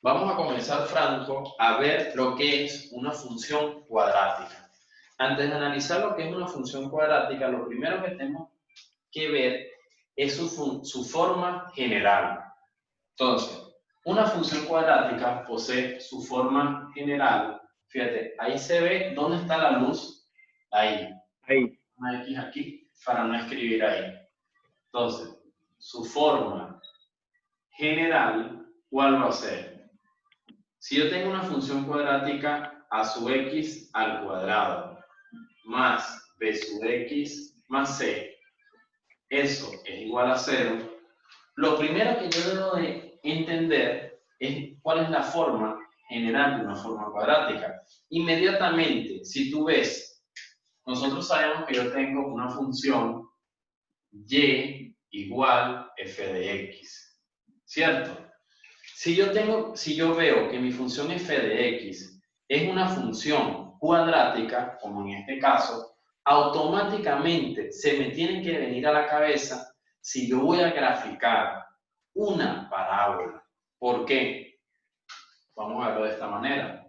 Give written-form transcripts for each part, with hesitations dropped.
Vamos a comenzar, Franco, a ver lo que es una función cuadrática. Antes de analizar lo que es una función cuadrática, lo primero que tenemos que ver es su forma general. Entonces, una función cuadrática posee su forma general. Fíjate, ahí se ve dónde está la luz. Ahí. Ahí. Una X aquí para no escribir ahí. Entonces, su forma general, ¿cuál va a ser? Si yo tengo una función cuadrática a sub x al cuadrado más b sub x más c, eso es igual a 0. Lo primero que yo debo de entender es cuál es la forma general de una forma cuadrática. Inmediatamente, si tú ves, nosotros sabemos que yo tengo una función y igual f de x, ¿cierto? Si yo veo que mi función f de x es una función cuadrática, como en este caso, automáticamente se me tiene que venir a la cabeza si yo voy a graficar una parábola. ¿Por qué? Vamos a verlo de esta manera.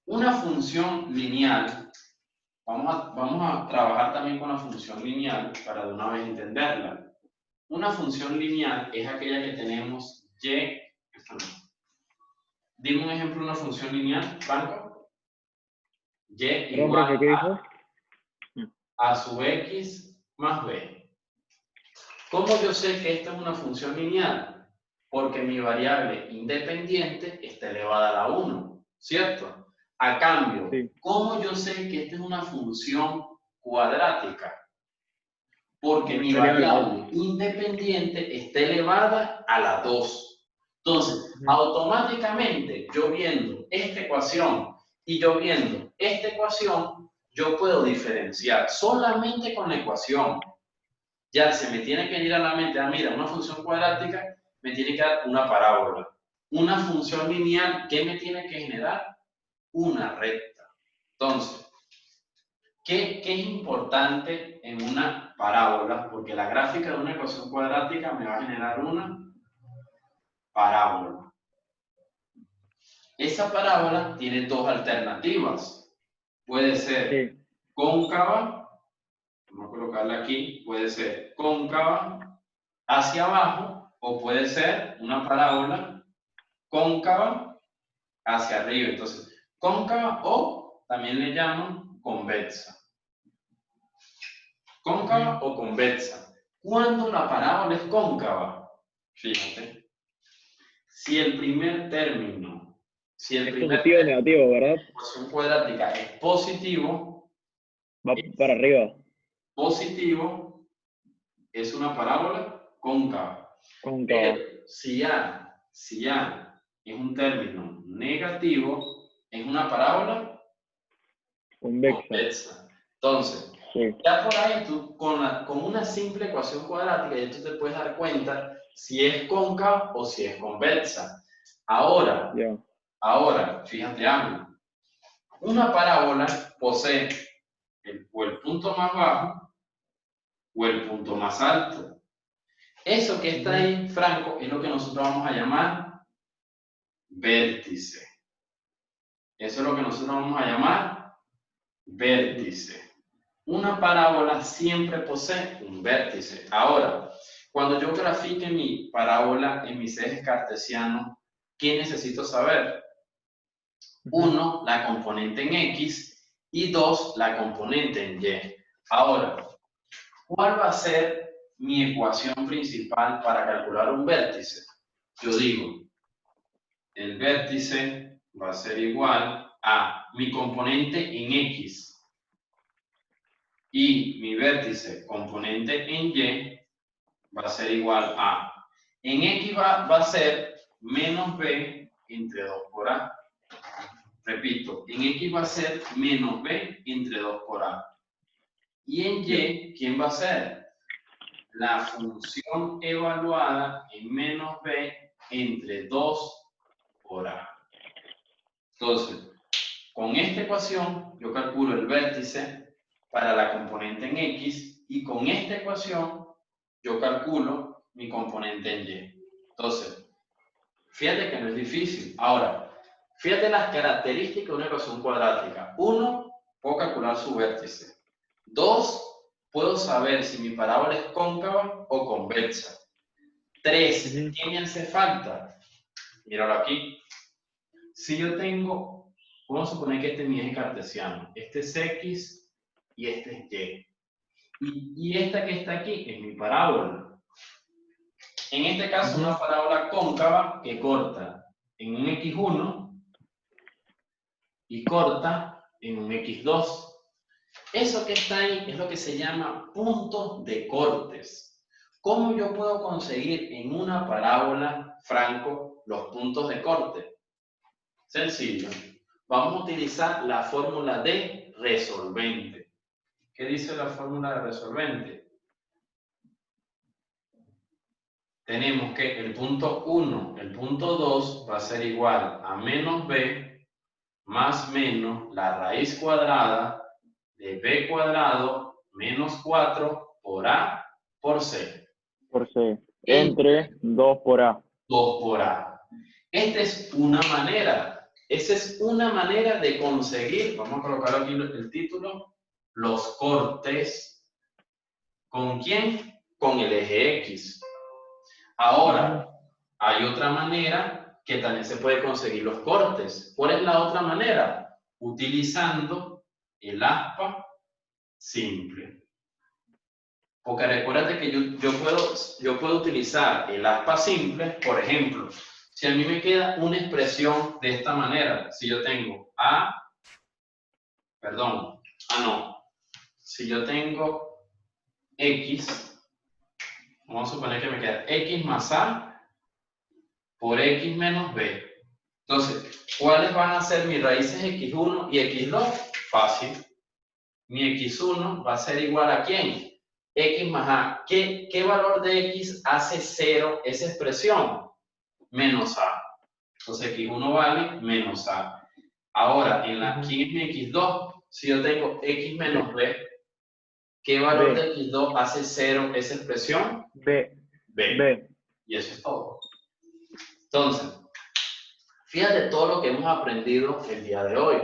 Una función lineal, vamos a trabajar también con la función lineal para de una vez entenderla. Una función lineal es aquella que tenemos y. Dime un ejemplo de una función lineal, Franco. Y igual ¿Qué dijo? a sub x más b. ¿Cómo yo sé que esta es una función lineal? Porque mi variable independiente está elevada a la 1, ¿cierto? A cambio, Sí. ¿cómo yo sé que esta es una función cuadrática? Porque mi variable independiente está elevada a la 2. Entonces, automáticamente, yo viendo esta ecuación y yo viendo esta ecuación, yo puedo diferenciar solamente con la ecuación. Ya se me tiene que ir a la mente, mira, una función cuadrática me tiene que dar una parábola. Una función lineal, ¿qué me tiene que generar? Una recta. Entonces, ¿qué es importante en una parábola? Porque la gráfica de una ecuación cuadrática me va a generar una parábola. Esa parábola tiene dos alternativas. Puede ser cóncava, vamos a colocarla aquí, puede ser cóncava hacia abajo o puede ser una parábola cóncava hacia arriba. Entonces, cóncava o también le llaman convexa. ¿Cóncava o convexa? ¿Cuándo la parábola es cóncava? Fíjate. Si el primer término, Es positivo o negativo, ¿verdad? de la ecuación cuadrática es positivo, Va para arriba. positivo es una parábola cóncava. Cóncava. Si A es un término negativo, es una parábola convexa. Entonces, ya por ahí tú, con una simple ecuación cuadrática, ya tú te puedes dar cuenta si es cóncava o si es convexa. Ahora, fíjate algo. Una parábola posee o el punto más bajo o el punto más alto. Eso que está ahí, Franco, es lo que nosotros vamos a llamar vértice. Eso es lo que nosotros vamos a llamar vértice. Una parábola siempre posee un vértice. Ahora, cuando yo grafique mi parábola en mis ejes cartesianos, ¿qué necesito saber? 1, la componente en X y 2, la componente en Y. Ahora, ¿cuál va a ser mi ecuación principal para calcular un vértice? Yo digo, el vértice va a ser igual a mi componente en X y mi vértice componente en Y va a ser igual a, en X va a ser menos B entre 2 por A. Repito, en X va a ser menos B entre 2 por A. Y en Y, ¿quién va a ser? La función evaluada en menos B entre 2 por A. Entonces, con esta ecuación yo calculo el vértice para la componente en X y con esta ecuación yo calculo mi componente en Y. Entonces, Fíjate que no es difícil. Ahora, fíjate las características de una ecuación cuadrática. 1, puedo calcular su vértice. 2, puedo saber si mi parábola es cóncava o convexa. 3, ¿qué me hace falta? Míralo aquí. Si yo tengo, vamos a suponer que este es mi eje cartesiano. Este es X y este es Y. Y esta que está aquí es mi parábola. En este caso, una parábola cóncava que corta en un X1 y corta en un X2. Eso que está ahí es lo que se llama puntos de cortes. ¿Cómo yo puedo conseguir en una parábola, Franco, los puntos de corte? Sencillo. Vamos a utilizar la fórmula de resolvente. ¿Qué dice la fórmula de resolvente? Tenemos que el punto 1, el punto 2 va a ser igual a menos b más menos la raíz cuadrada de b cuadrado menos 4 por a por c. Por C. Entre 2 por A. 2 por a. Esta es una manera. Esa es una manera de conseguir, vamos a colocar aquí el título, los cortes. ¿Con quién? Con el eje X. Ahora, hay otra manera que también se puede conseguir los cortes. ¿Cuál es la otra manera? Utilizando el aspa simple. Porque recuérdate que yo puedo utilizar el aspa simple, por ejemplo, si a mí me queda una expresión de esta manera, si yo tengo si yo tengo X, vamos a suponer que me queda X más A por X menos B. Entonces, ¿cuáles van a ser mis raíces X1 y X2? Fácil. Mi X1 va a ser igual a ¿quién? X más A. ¿Qué valor de X hace 0 esa expresión? Menos A. Entonces, X1 vale menos A. Ahora, ¿quién es mi X2? Si yo tengo X menos B, ¿qué valor de X2 hace 0 esa expresión? B. Y eso es todo. Entonces, fíjate todo lo que hemos aprendido el día de hoy.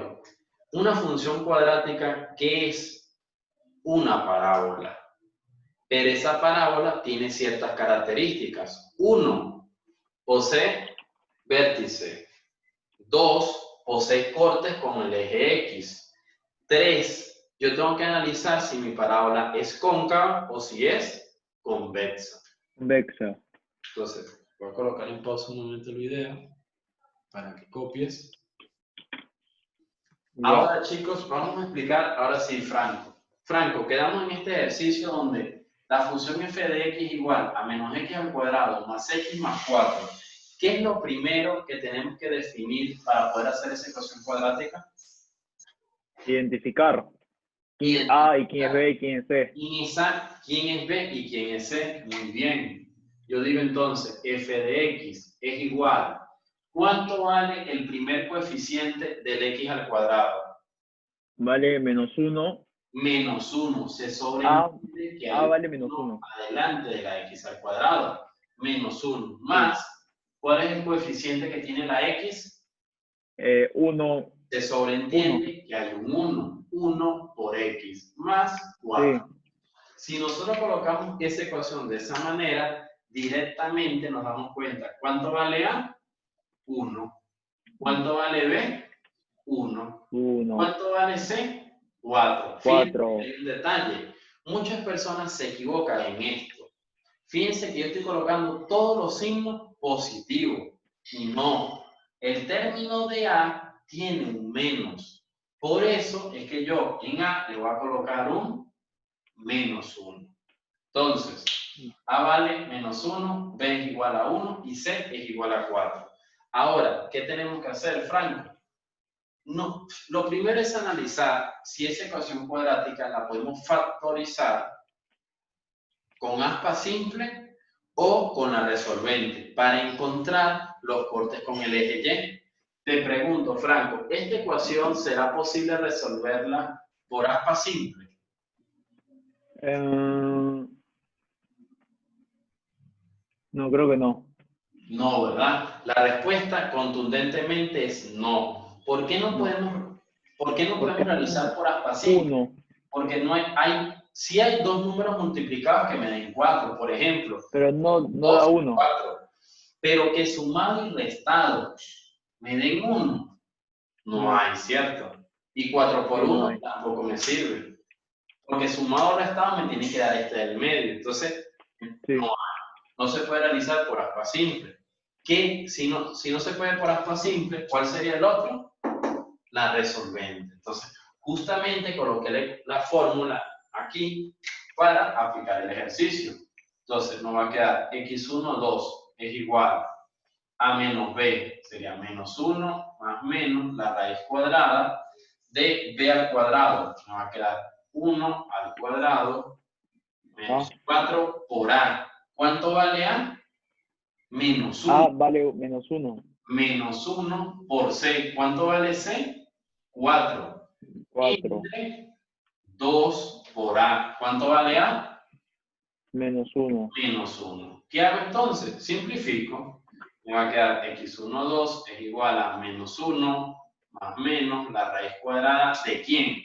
Una función cuadrática, ¿qué es? Una parábola. Pero esa parábola tiene ciertas características. 1, posee vértice. 2, posee cortes con el eje X. 3, yo tengo que analizar si mi parábola es cóncava o si es convexa. Convexa. Entonces, voy a colocar en pausa un momento el video para que copies. Ahora, chicos, vamos a explicar, ahora sí, Franco. Franco, quedamos en este ejercicio donde la función f de x igual a menos x al cuadrado más x más 4. ¿Qué es lo primero que tenemos que definir para poder hacer esa ecuación cuadrática? Identificar. ¿Quién es A y quién es B y quién es C? ¿Quién es B y quién es C? Muy bien. Yo digo entonces, f de x es igual. ¿Cuánto vale el primer coeficiente del x al cuadrado? Vale menos 1. Menos 1. Se sobreentiende que hay vale menos 1. adelante de la x al cuadrado. Menos 1. Más, ¿cuál es el coeficiente que tiene la x? 1. Se sobreentiende que hay un 1. 1 por x más 4. Si nosotros colocamos esa ecuación de esa manera, directamente nos damos cuenta. ¿Cuánto vale A? 1. ¿Cuánto vale B? 1. ¿Cuánto vale C? 4. Fíjense que hay un detalle. Muchas personas se equivocan en esto. Fíjense que yo estoy colocando todos los signos positivos. Y no. El término de A tiene un menos. Por eso es que yo en A le voy a colocar un menos 1. Entonces, A vale menos 1, B es igual a 1 y C es igual a 4. Ahora, ¿qué tenemos que hacer, Franco? No, lo primero es analizar si esa ecuación cuadrática la podemos factorizar con aspa simple o con la resolvente para encontrar los cortes con el eje Y. Te pregunto, Franco, ¿esta ecuación será posible resolverla por aspa simple? No, creo que no. No, ¿verdad? La respuesta contundentemente es no. ¿Por qué no podemos realizar por aspa simple? 1, Porque no sí hay dos números multiplicados que me den 4, por ejemplo. pero no 2 da y 1. 4. Pero que sumado y restado me den 1, no hay, ¿cierto? Y 4 por Sí, no 1 hay. tampoco me sirve. Porque sumado o restado me tiene que dar este del medio. Entonces, Sí. no se puede realizar por aspa simple. Que si no se puede por aspa simple, ¿cuál sería el otro? La resolvente. Entonces, justamente coloqué la fórmula aquí para aplicar el ejercicio. Entonces, nos va a quedar x1, 2 es igual a menos b, sería menos 1 más menos la raíz cuadrada de b al cuadrado. Nos va a quedar 1 al cuadrado menos 4 por a. ¿Cuánto vale a? Menos 1. A vale menos 1. Menos 1 por c. ¿Cuánto vale c? 4. 4. Entre 2 por a. ¿Cuánto vale a? Menos 1. Menos 1. ¿Qué hago entonces? Simplifico. Me va a quedar x1, 2 es igual a menos 1 más menos la raíz cuadrada de ¿quién?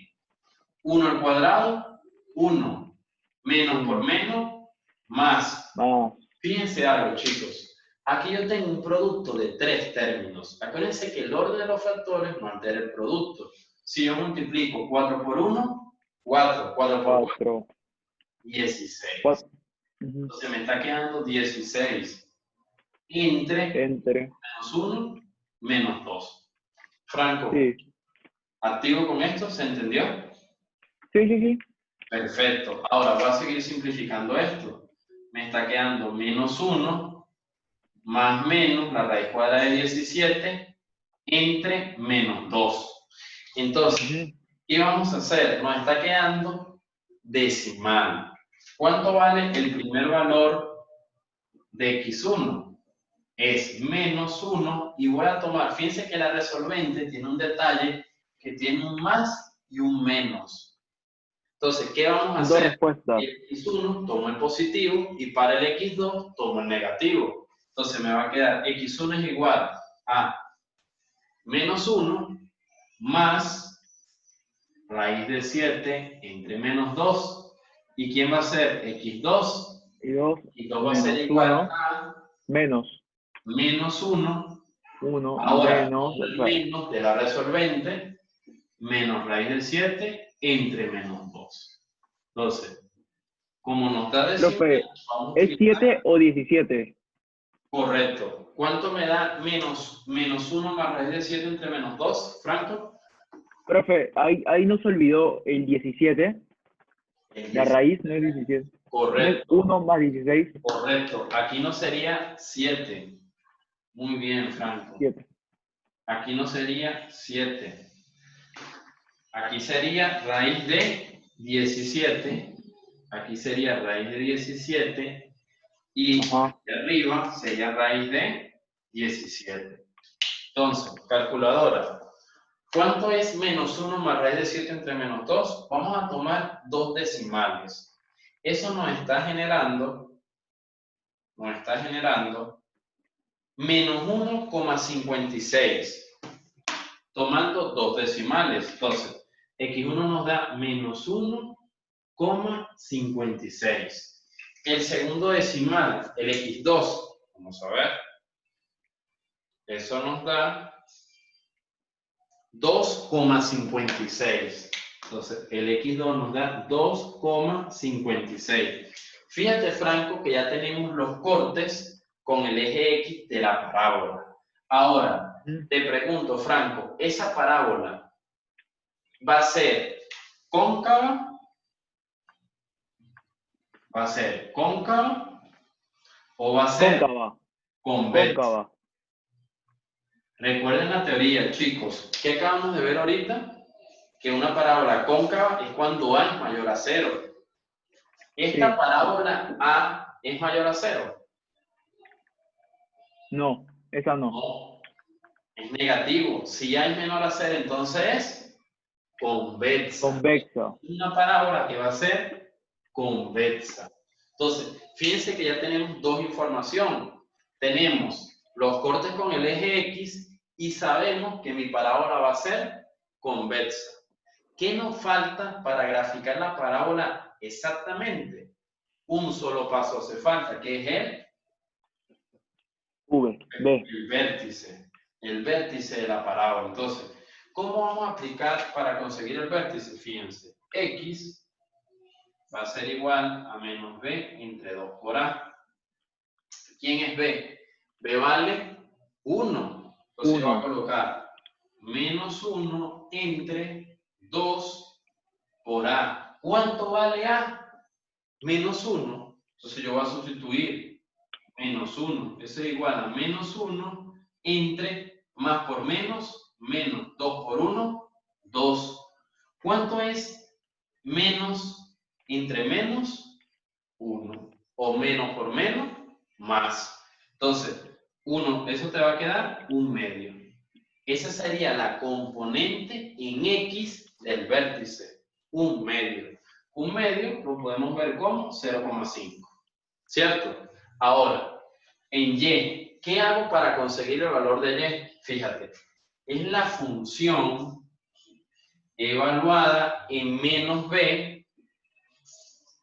1 al cuadrado, 1. Menos por menos, más. Fíjense algo, chicos. Aquí yo tengo un producto de 3 términos. Acuérdense que el orden de los factores no altera el producto. Si yo multiplico 4 por 1, 4. 4 por 4, 16. Entonces me está quedando 16 entre menos 1, menos 2. Franco, Sí. ¿activo con esto? ¿Se entendió? Sí. Perfecto. Ahora voy a seguir simplificando esto. Me está quedando menos 1 más menos la raíz cuadrada de 17 entre menos 2. Entonces, ¿qué vamos a hacer? Nos está quedando decimal. ¿Cuánto vale el primer valor de x1? Es menos 1 y voy a tomar, fíjense que la resolvente tiene un detalle que tiene un más y un menos. Entonces, ¿qué vamos a hacer? El x1 tomo el positivo y para el x2 tomo el negativo. Entonces me va a quedar x1 es igual a menos 1 más raíz de 7 entre menos 2. ¿Y quién va a ser? x2. x2 va a ser igual a menos 1. Ahora, el menos de la resolvente, menos raíz de 7 entre menos 2. Entonces, como nos da decimal, vamos a ¿es 7 o 17? Correcto. ¿Cuánto me da menos 1 más raíz de 7 entre menos 2, Franco? Profe, ahí nos olvidó el 17. La raíz no es 17. Correcto. ¿No es 1 más 16? Correcto. Aquí no sería 7. Muy bien, Franco. 7. Aquí no sería 7. Aquí sería raíz de 17. Aquí sería raíz de 17. Y de arriba sería raíz de 17. Entonces, calculadora. ¿Cuánto es menos 1 más raíz de 7 entre menos 2? Vamos a tomar dos decimales. Eso nos está generando menos 1,56. Tomando dos decimales. Entonces, x1 nos da menos 1,56. El segundo decimal, el x2, vamos a ver. Eso nos da 2,56. Entonces, el x2 nos da 2,56. Fíjate, Franco, que ya tenemos los cortes con el eje X de la parábola. Ahora, te pregunto, Franco, ¿esa parábola va a ser cóncava? ¿Va a ser cóncava? ¿O va a ser convexa? Recuerden la teoría, chicos. ¿Qué acabamos de ver ahorita? Que una parábola cóncava es cuando A es mayor a 0. ¿Esta parábola A es mayor a 0? No, esa no. No, es negativo. Si A es menor a 0, entonces es convexa. Una parábola que va a ser convexa. Entonces, fíjense que ya tenemos dos informaciones. Tenemos los cortes con el eje X y sabemos que mi parábola va a ser convexa. ¿Qué nos falta para graficar la parábola exactamente? Un solo paso hace falta, que es el vértice de la parábola. Entonces, ¿cómo vamos a aplicar para conseguir el vértice? Fíjense, X va a ser igual a menos B entre 2 por A. ¿Quién es B? B vale 1. Entonces yo voy a colocar menos 1 entre 2 por A. ¿Cuánto vale A? Menos 1. Entonces yo voy a sustituir menos 1. Eso es igual a menos 1 entre más por menos, menos 2 por 1, 2. ¿Cuánto es menos entre menos? 1. O menos por menos, más. Entonces, 1, eso te va a quedar 1 medio. Esa sería la componente en X del vértice, 1 medio. 1 medio lo podemos ver como 0,5, ¿cierto? Ahora, en Y, ¿qué hago para conseguir el valor de Y? Fíjate, es la función evaluada en menos B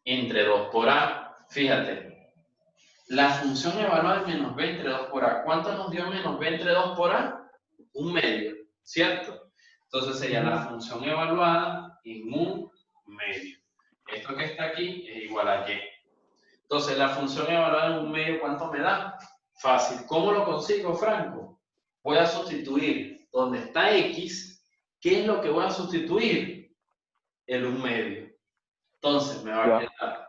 entre 2 por A. Fíjate, la función evaluada en menos B entre 2 por A. ¿Cuánto nos dio menos B entre 2 por A? 1 medio, ¿cierto? Entonces sería la función evaluada en 1 medio. Esto que está aquí es igual a Y. Entonces, la función evaluada en 1 medio, ¿cuánto me da? Fácil. ¿Cómo lo consigo, Franco? Voy a sustituir donde está X. ¿Qué es lo que voy a sustituir? El 1 medio. Entonces, me va a quedar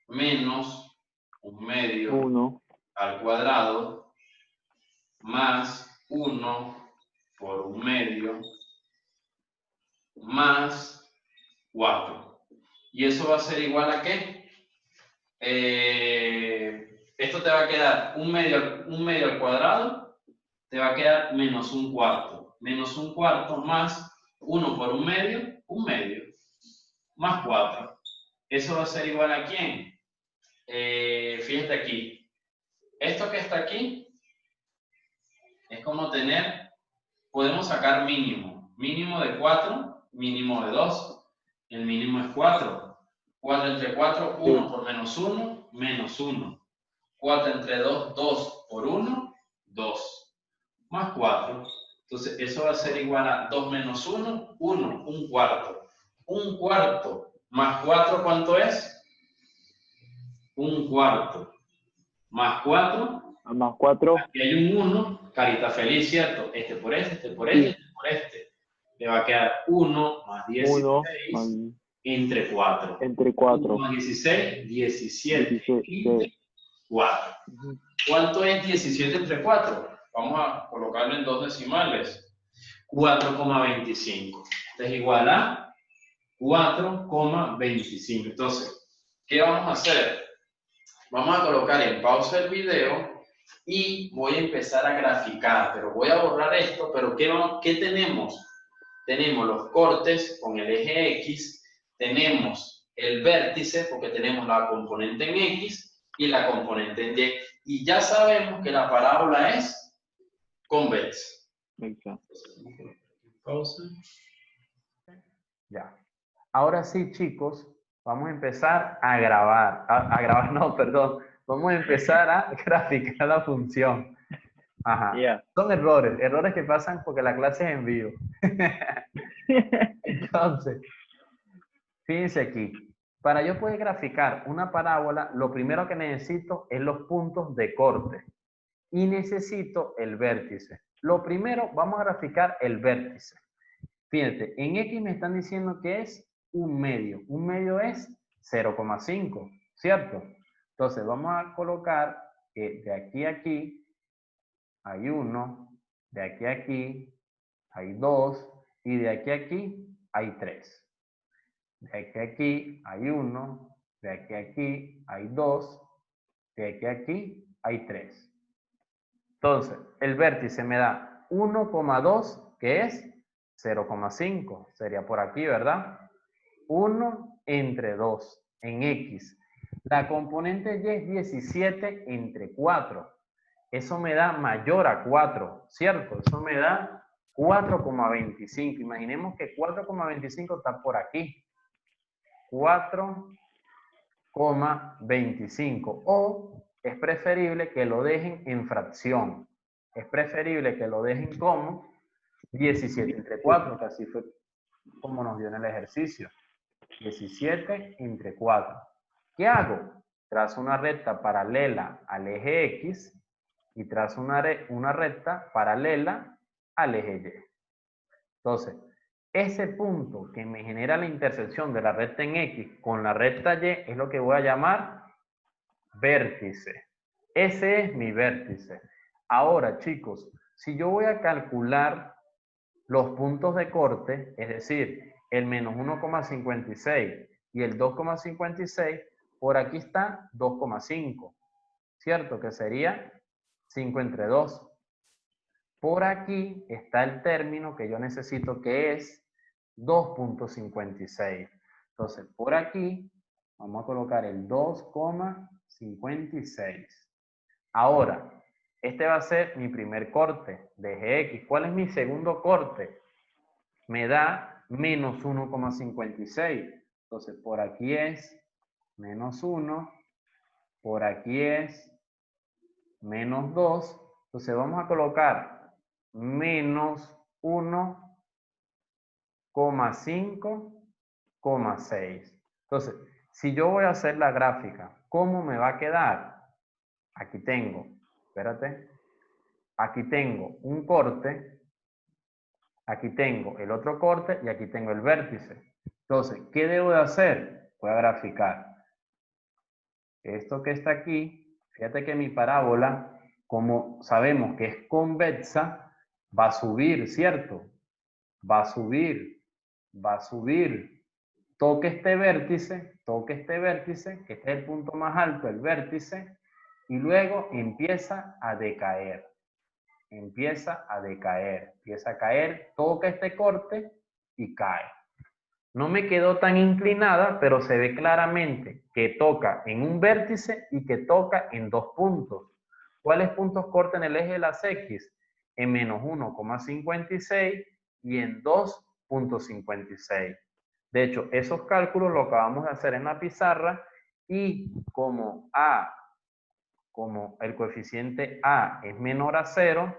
menos 1 medio al cuadrado más 1 por 1 medio más 4. ¿Y eso va a ser igual a qué? Esto te va a quedar 1 medio al cuadrado, te va a quedar menos 1 cuarto. Menos 1 cuarto más 1 por 1 medio, más 4. Eso va a ser igual a ¿quién? Fíjate aquí. Esto que está aquí es como tener, podemos sacar mínimo. Mínimo de 4, mínimo de 2. El mínimo es 4. 4 entre 4, 1 por menos 1, menos 1. 4 entre 2, 2 por 1, 2. Más 4. Entonces, eso va a ser igual a 2 menos 1, 1, 1 cuarto. 1 cuarto más 4, ¿cuánto es? 1 cuarto. Más 4. Más 4. Aquí hay un 1, carita feliz, ¿cierto? Este por este, este por este, este por este. Le va a quedar 1 más 16 entre 4. Entre 4. 1 más 16, 17 entre 4. ¿Cuánto es 17 entre 4? Vamos a colocarlo en 2 decimales. 4,25. Esto es igual a 4,25. Entonces, ¿qué vamos a hacer? Vamos a colocar en pausa el video y voy a empezar a graficar. Pero voy a borrar esto. Pero ¿qué tenemos? Tenemos los cortes con el eje X. Tenemos el vértice porque tenemos la componente en X y la componente en Y. Y ya sabemos que la parábola es convexa. Pausa. Ya. Ahora sí, chicos, vamos a empezar a grabar. A grabar, no, perdón. Vamos a empezar a graficar la función. Ajá. Son errores que pasan porque la clase es en vivo. Entonces, fíjense aquí. Para yo poder graficar una parábola, lo primero que necesito es los puntos de corte. Y necesito el vértice. Lo primero, vamos a graficar el vértice. Fíjense, en X me están diciendo que es 1 medio. 1 medio es 0,5, ¿cierto? Entonces, vamos a colocar que de aquí a aquí hay 1, de aquí a aquí hay 2 y de aquí a aquí hay 3. De aquí a aquí hay 1, de aquí a aquí hay 2, de aquí a aquí hay 3. Entonces, el vértice me da 1,2, que es 0,5. Sería por aquí, ¿verdad? 1 entre 2 en X. La componente Y es 17 entre 4. eso me da mayor a 4, ¿cierto? Eso me da 4,25. Imaginemos que 4,25 está por aquí. 4,25. O es preferible que lo dejen en fracción. Es preferible que lo dejen como 17 entre 4, que así fue como nos dio en el ejercicio. 17 entre 4. ¿Qué hago? Trazo una recta paralela al eje X y trazo una recta paralela al eje Y. Entonces, ese punto que me genera la intersección de la recta en X con la recta Y es lo que voy a llamar vértice. Ese es mi vértice. Ahora, chicos, si yo voy a calcular los puntos de corte, es decir, el menos 1,56 y el 2,56, por aquí está 2,5, ¿cierto? Que sería 5 entre 2. Por aquí está el término que yo necesito, que es 2,56. Entonces, por aquí vamos a colocar el 2,56. Ahora, este va a ser mi primer corte de eje X. ¿Cuál es mi segundo corte? Me da menos 1,56. Entonces, por aquí es menos 1. Por aquí es menos 2. Entonces, vamos a colocar menos 1,5,6. Entonces, si yo voy a hacer la gráfica, ¿cómo me va a quedar? Aquí tengo, espérate, aquí tengo un corte, aquí tengo el otro corte y aquí tengo el vértice. Entonces, ¿qué debo de hacer? Voy a graficar. Esto que está aquí, fíjate que mi parábola, como sabemos que es convexa, va a subir, ¿cierto? Va a subir, va a subir. Toque este vértice, que este es el punto más alto, el vértice, y luego empieza a decaer. Empieza a decaer, empieza a caer, toca este corte y cae. No me quedó tan inclinada, pero se ve claramente que toca en un vértice y que toca en dos puntos. ¿Cuáles puntos corta en el eje de las X? En menos 1,56 y en 2,56. De hecho, esos cálculos los acabamos de hacer en la pizarra y como el coeficiente A es menor a 0,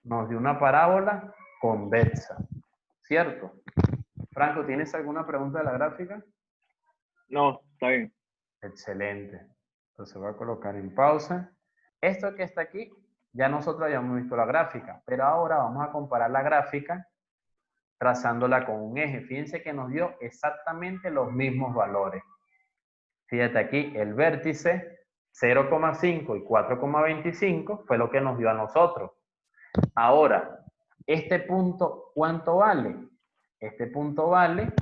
nos dio una parábola convexa, ¿cierto? Franco, ¿tienes alguna pregunta de la gráfica? No, está bien. Excelente. Entonces voy a colocar en pausa. Esto que está aquí, ya nosotros habíamos visto la gráfica, pero ahora vamos a comparar la gráfica trazándola con un eje. Fíjense que nos dio exactamente los mismos valores. Fíjate aquí, el vértice 0,5 y 4,25 fue lo que nos dio a nosotros. Ahora, este punto, ¿cuánto vale? Este punto vale,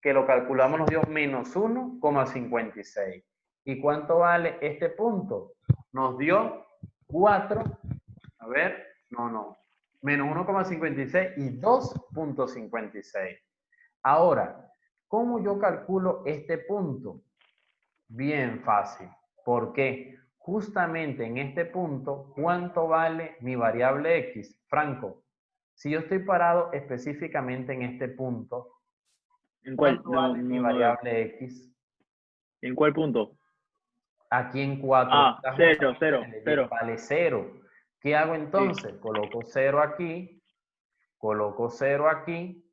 que lo calculamos, nos dio menos 1,56. ¿Y cuánto vale este punto? Nos dio 4, a ver, menos 1,56 y 2,56. Ahora, ¿cómo yo calculo este punto? Bien fácil. ¿Por qué? Justamente en este punto, ¿cuánto vale mi variable X? Franco, si yo estoy parado específicamente en este punto, ¿En cuál? ¿cuánto vale mi variable X? ¿En cuál punto? Aquí en 4. Ah, 0, 0, 0. Vale 0. ¿Qué hago entonces? Sí. Coloco 0 aquí, coloco 0 aquí.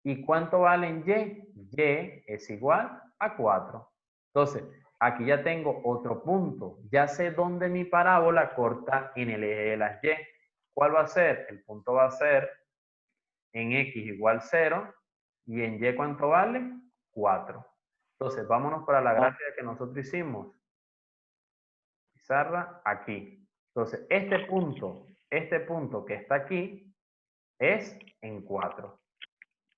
¿Y cuánto vale en Y? Y es igual a 4. Entonces, aquí ya tengo otro punto. Ya sé dónde mi parábola corta en el eje de las Y. ¿Cuál va a ser? El punto va a ser en X igual 0. ¿Y en Y cuánto vale? 4. Entonces, vámonos para la gráfica que nosotros hicimos. Pizarra, aquí. Entonces, este punto que está aquí es en 4.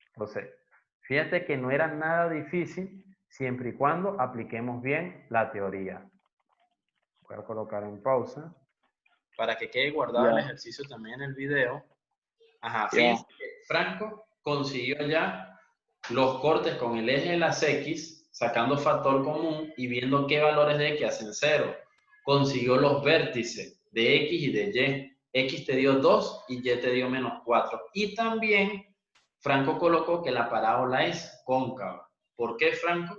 Entonces, fíjate que no era nada difícil siempre y cuando apliquemos bien la teoría. Voy a colocar en pausa para que quede guardado el ejercicio también en el video. Ajá, fíjense que Franco consiguió ya los cortes con el eje de las X, sacando factor común y viendo qué valores de X hacen 0. Consiguió los vértices de X y de Y. X te dio 2 y Y te dio menos 4. Y también Franco colocó que la parábola es cóncava. ¿Por qué, Franco?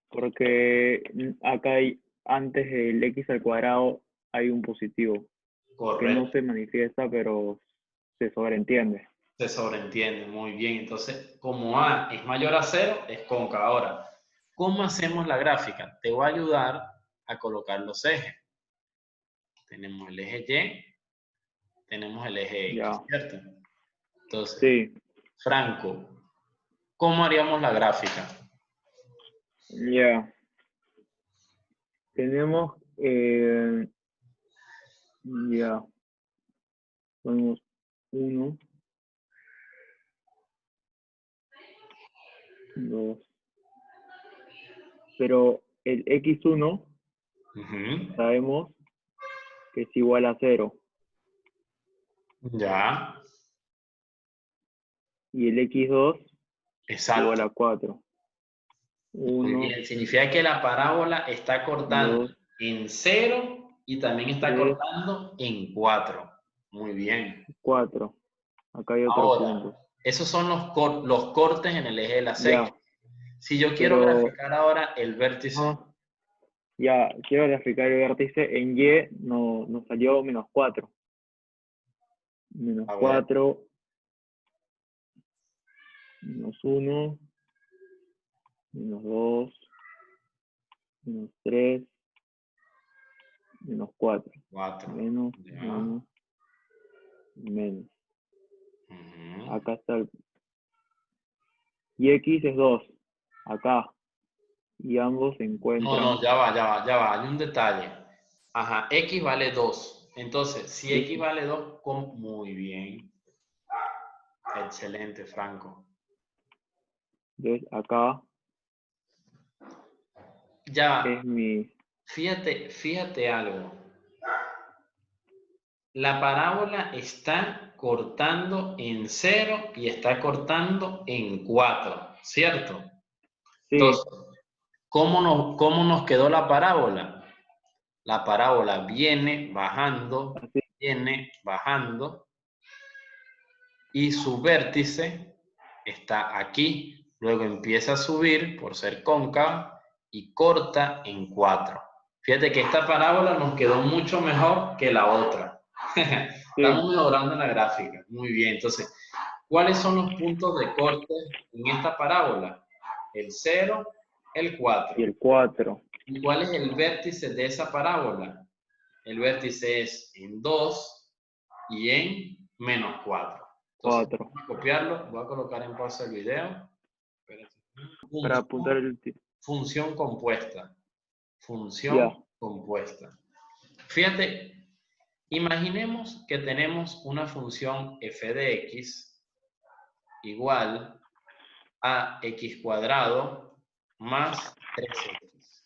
Porque acá hay, antes del x al cuadrado hay un positivo que Correcto. no se manifiesta, pero se sobreentiende. Se sobreentiende, muy bien. Entonces, como A es mayor a 0, es cóncava. Ahora, ¿cómo hacemos la gráfica? Te voy a ayudar a colocar los ejes. Tenemos el eje Y, tenemos el eje X, Ya. ¿cierto? Entonces, Sí, Franco, ¿cómo haríamos la gráfica? ya. Tenemos, ya, ponemos 1, 2. Pero el x1 Ujú. sabemos que es igual a 0 Ya, y el x2 igual exacto. a 4. Muy 1, bien. Significa que la parábola está cortando 2, en 0 y también está 3, cortando en 4. Muy bien. 4. Acá hay otro Ahora, punto. esos son los cortes en el eje de las Ya, X. Si yo quiero pero graficar ahora el vértice, ya quiero graficar el vértice en y, nos salió menos 4. Menos a ver, 4, menos 1, menos 2, menos 3, menos 4. 4. Menos, Ya. menos, menos. Ujú. Acá está el... Y x es 2. Acá. Y ambos se No, encuentran. no, ya va. Hay un detalle. Ajá, X vale 2. Entonces, si X Sí. vale 2, muy bien. Excelente, Franco. Entonces acá Ya va. es mi... Fíjate algo. La parábola está cortando en 0 y está cortando en 4, ¿cierto? Sí, Entonces, cómo nos quedó la parábola? La parábola viene así. bajando y su vértice está aquí. Luego empieza a subir por ser cóncava y corta en 4. Fíjate que esta parábola nos quedó mucho mejor que la otra. Sí. Estamos mejorando en la gráfica. Muy bien. Entonces, ¿cuáles son los puntos de corte en esta parábola? El 0, el 4. Y el 4. ¿Y cuál es el vértice de esa parábola? El vértice es en 2 y en menos 4. Entonces, 4. vamos a copiarlo. Voy a colocar en pausa el video. Para apuntar Función, el... función compuesta. Ya. Función compuesta. Fíjate, imaginemos que tenemos una función f de x igual a x cuadrado más 3x.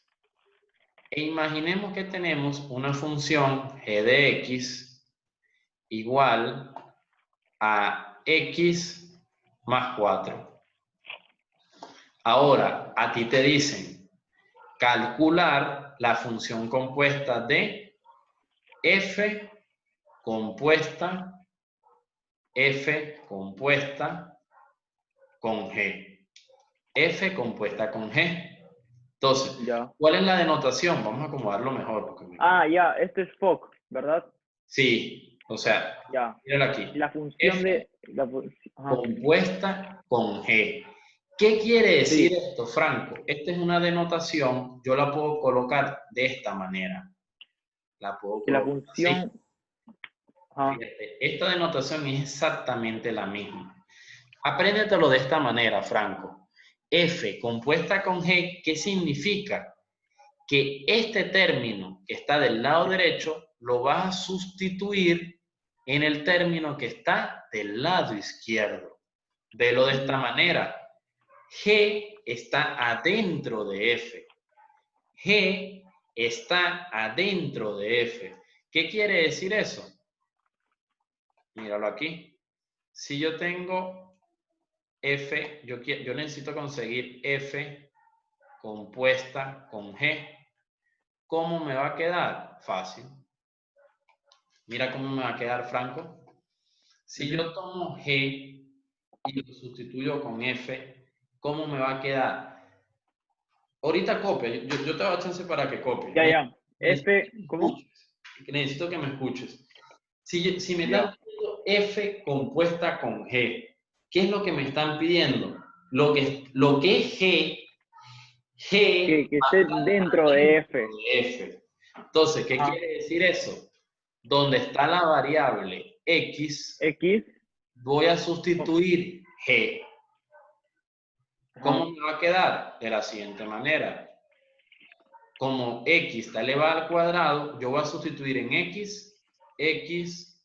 E imaginemos que tenemos una función g de x igual a x más 4. Ahora, a ti te dicen calcular la función compuesta de f compuesta con g. F compuesta con g. Entonces, Ya. ¿cuál es la denotación? Vamos a acomodarlo mejor. Porque Ya. Este es FOC, ¿verdad? Sí, o sea, Ya. míralo aquí. La función F de... Ajá. compuesta con G. ¿Qué quiere decir Sí. esto, Franco? Esta es una denotación, yo la puedo colocar de esta manera. La puedo Que la colocar así. función... Ajá. Fíjate, esta denotación es exactamente la misma. Apréndetelo de esta manera, Franco. F compuesta con G, ¿qué significa? Que este término que está del lado derecho lo vas a sustituir en el término que está del lado izquierdo. Velo de esta manera. G está adentro de F. G está adentro de F. ¿Qué quiere decir eso? Míralo aquí. Si yo tengo F, yo necesito conseguir F compuesta con G. ¿Cómo me va a quedar? Fácil. Mira cómo me va a quedar, Franco. Si yo tomo G y lo sustituyo con F, ¿cómo me va a quedar? Ahorita copia, yo te voy a dar chance para que copie. Ya. F, ¿cómo? Necesito que me escuches. Si me Ya. están pidiendo F compuesta con G, ¿qué es lo que me están pidiendo? Lo que es G Que esté dentro de F. de F. Entonces, ¿qué Ajá. quiere decir eso? Donde está la variable X, X. voy a sustituir G. ¿Cómo Ajá. me va a quedar? De la siguiente manera. Como X está elevado al cuadrado, yo voy a sustituir en X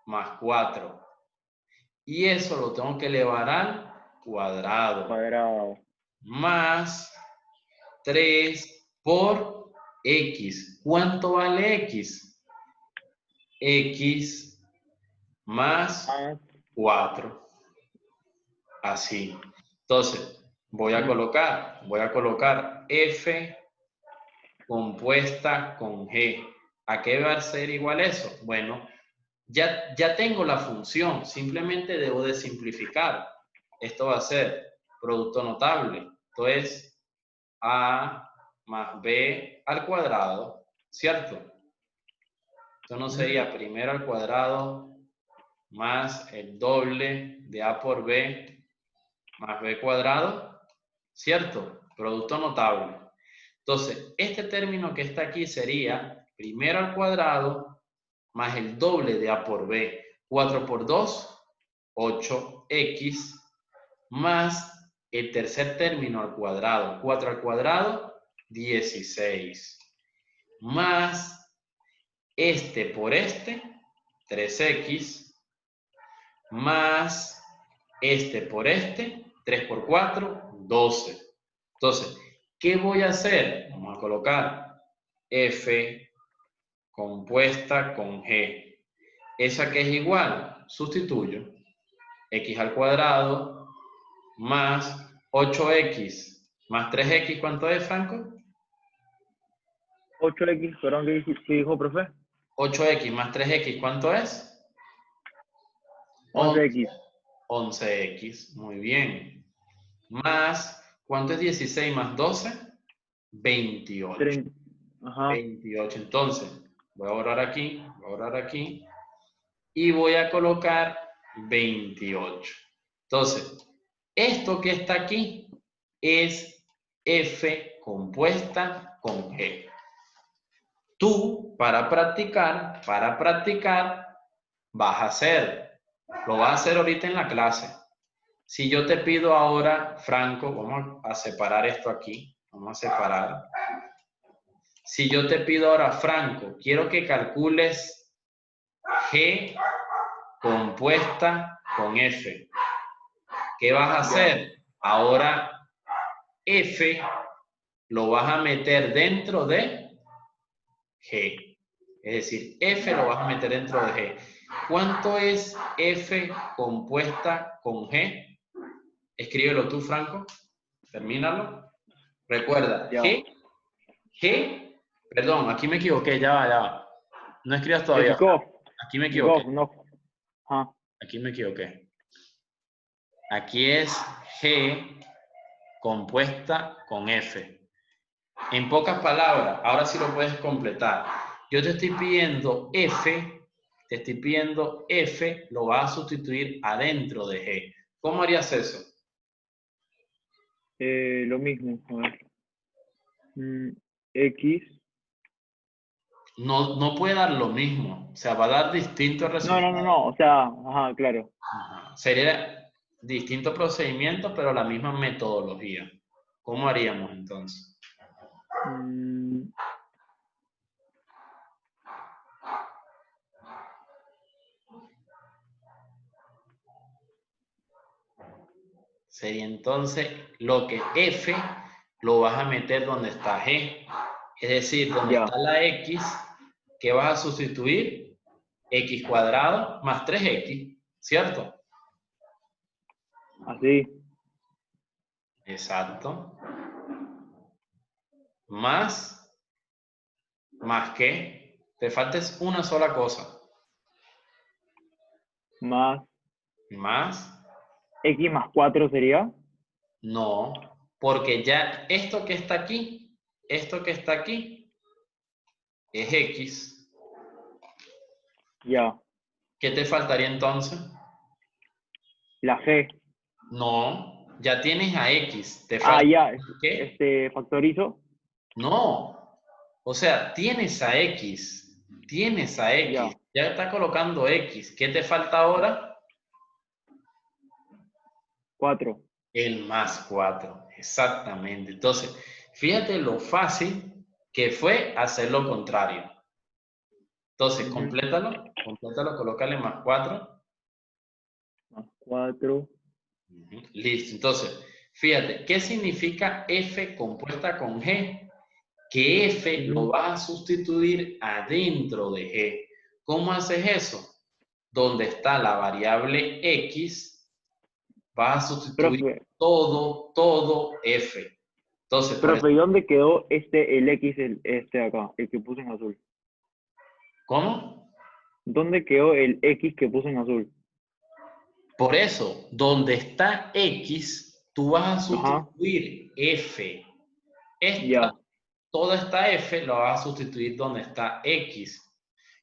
más 4. Y eso lo tengo que elevar al cuadrado. Cuadrado. Más 3 por X. ¿Cuánto vale X? X más 4. Así. Entonces, voy a colocar F compuesta con G. ¿A qué va a ser igual eso? Bueno, ya tengo la función, simplemente debo de simplificar. Esto va a ser producto notable. Esto es A más B al cuadrado, ¿cierto? Esto no sería primero al cuadrado más el doble de A por B más B cuadrado, ¿cierto? Producto notable. Entonces, este término que está aquí sería primero al cuadrado más el doble de A por B. 4 por 2, 8x, más el tercer término al cuadrado. 4 al cuadrado, 16. Más este por este, 3x, más este por este, 3 por 4, 12. Entonces, ¿qué voy a hacer? Vamos a colocar F compuesta con G. Esa que es igual, sustituyo. X al cuadrado más 8x más 3x, ¿cuánto es, Franco? 8X, perdón, ¿qué dijo, profe? 8x más 3x, ¿cuánto es? 11X. 11x, muy bien. Más, ¿cuánto es 16 más 12? 28. Ajá. 28. Entonces, voy a borrar aquí, y voy a colocar 28. Entonces, esto que está aquí es F compuesta con G. Tú, para practicar, vas a hacer, lo vas a hacer ahorita en la clase. Si yo te pido ahora, Franco, vamos a separar esto aquí, vamos a separar. Si yo te pido ahora, Franco, quiero que calcules G compuesta con F. ¿Qué vas a hacer? Ahora F lo vas a meter dentro de G. Es decir, F lo vas a meter dentro de G. ¿Cuánto es F compuesta con G? Escríbelo tú, Franco. Termínalo. Recuerda, Ya. perdón, aquí me equivoqué, ya va. No escribas todavía. Aquí me equivoqué. No. Ajá. Aquí me equivoqué. Aquí es G compuesta con F. En pocas palabras, ahora sí lo puedes completar. Yo te estoy pidiendo F, lo vas a sustituir adentro de G. ¿Cómo harías eso? Lo mismo. A ver. X. No puede dar lo mismo. O sea, va a dar distintos resultados. No. O sea, ajá, claro. Ajá. Sería distinto procedimiento, pero la misma metodología. ¿Cómo haríamos entonces? Sería entonces lo que F lo vas a meter donde está G. Es decir, donde Ya. está la X, ¿qué vas a sustituir? X cuadrado más 3X, ¿cierto? Así. Exacto. ¿Más qué? Te falta es una sola cosa. Más Más, X más 4 sería. no, porque ya esto que está aquí es X. Ya. ¿Qué te faltaría entonces? La G. No, ya tienes a X. ¿Te Ah, falta ya. qué? Factorizo. No. O sea, tienes a X. Tienes a X. Ya. Ya está colocando X. ¿Qué te falta ahora? 4. El más 4. Exactamente. Entonces, fíjate lo fácil que fue hacer lo contrario. Entonces, Ujú. complétalo, colócale más 4. Más 4. Listo. Entonces, fíjate, ¿qué significa F compuesta con G? Que F lo vas a sustituir adentro de G. ¿Cómo haces eso? Donde está la variable X, vas a sustituir Profe, todo F. Entonces, por eso, ¿y dónde quedó el X, de acá, el que puse en azul? ¿cómo? ¿Dónde quedó el X que puse en azul? Por eso, donde está X, tú vas a Ajá, sustituir F. ya. Toda esta F la vas a sustituir donde está X.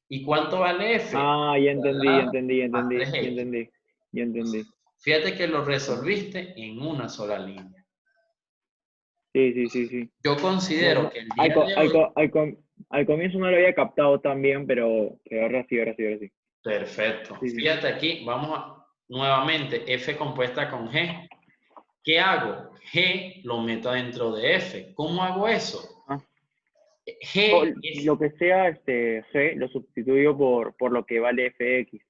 ¿Y cuánto vale F? Ah, ya entendí, ya Cuadrado entendí, ya más entendí, ya 3X. entendí, ya entendí. Fíjate que lo resolviste en una sola línea. Sí, sí, sí, sí. Yo No, considero no, que el día de hoy, al comienzo no lo había captado tan bien, pero ahora sí, ahora sí, ahora sí. perfecto. Sí, sí. Fíjate aquí, nuevamente, F compuesta con G. ¿Qué hago? G lo meto dentro de F. ¿Cómo hago eso? Ah, G es lo que sea G, lo sustituyo por lo que vale FX.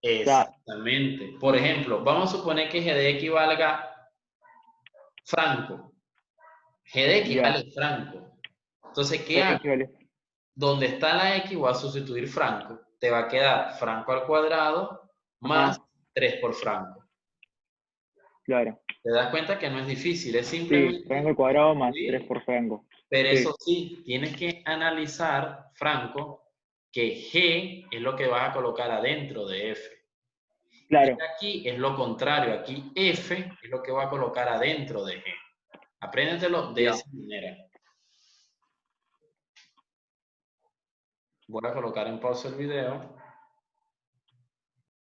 O sea, exactamente. Por ejemplo, vamos a suponer que G de X valga franco. G de X ya, vale franco. Entonces, ¿qué hago? FX vale. Donde está la X voy a sustituir franco. Te va a quedar franco al cuadrado más Ajá, 3 por franco. claro. Te das cuenta que no es difícil, es Sí, simplemente frango al cuadrado más 3 sustituir. por frango. Pero Sí, eso sí, tienes que analizar, Franco, que G es lo que vas a colocar adentro de F. Y claro. aquí es lo contrario, aquí F es lo que va a colocar adentro de G. Apréndetelo de Ya. esa manera. Voy a colocar en pausa el video.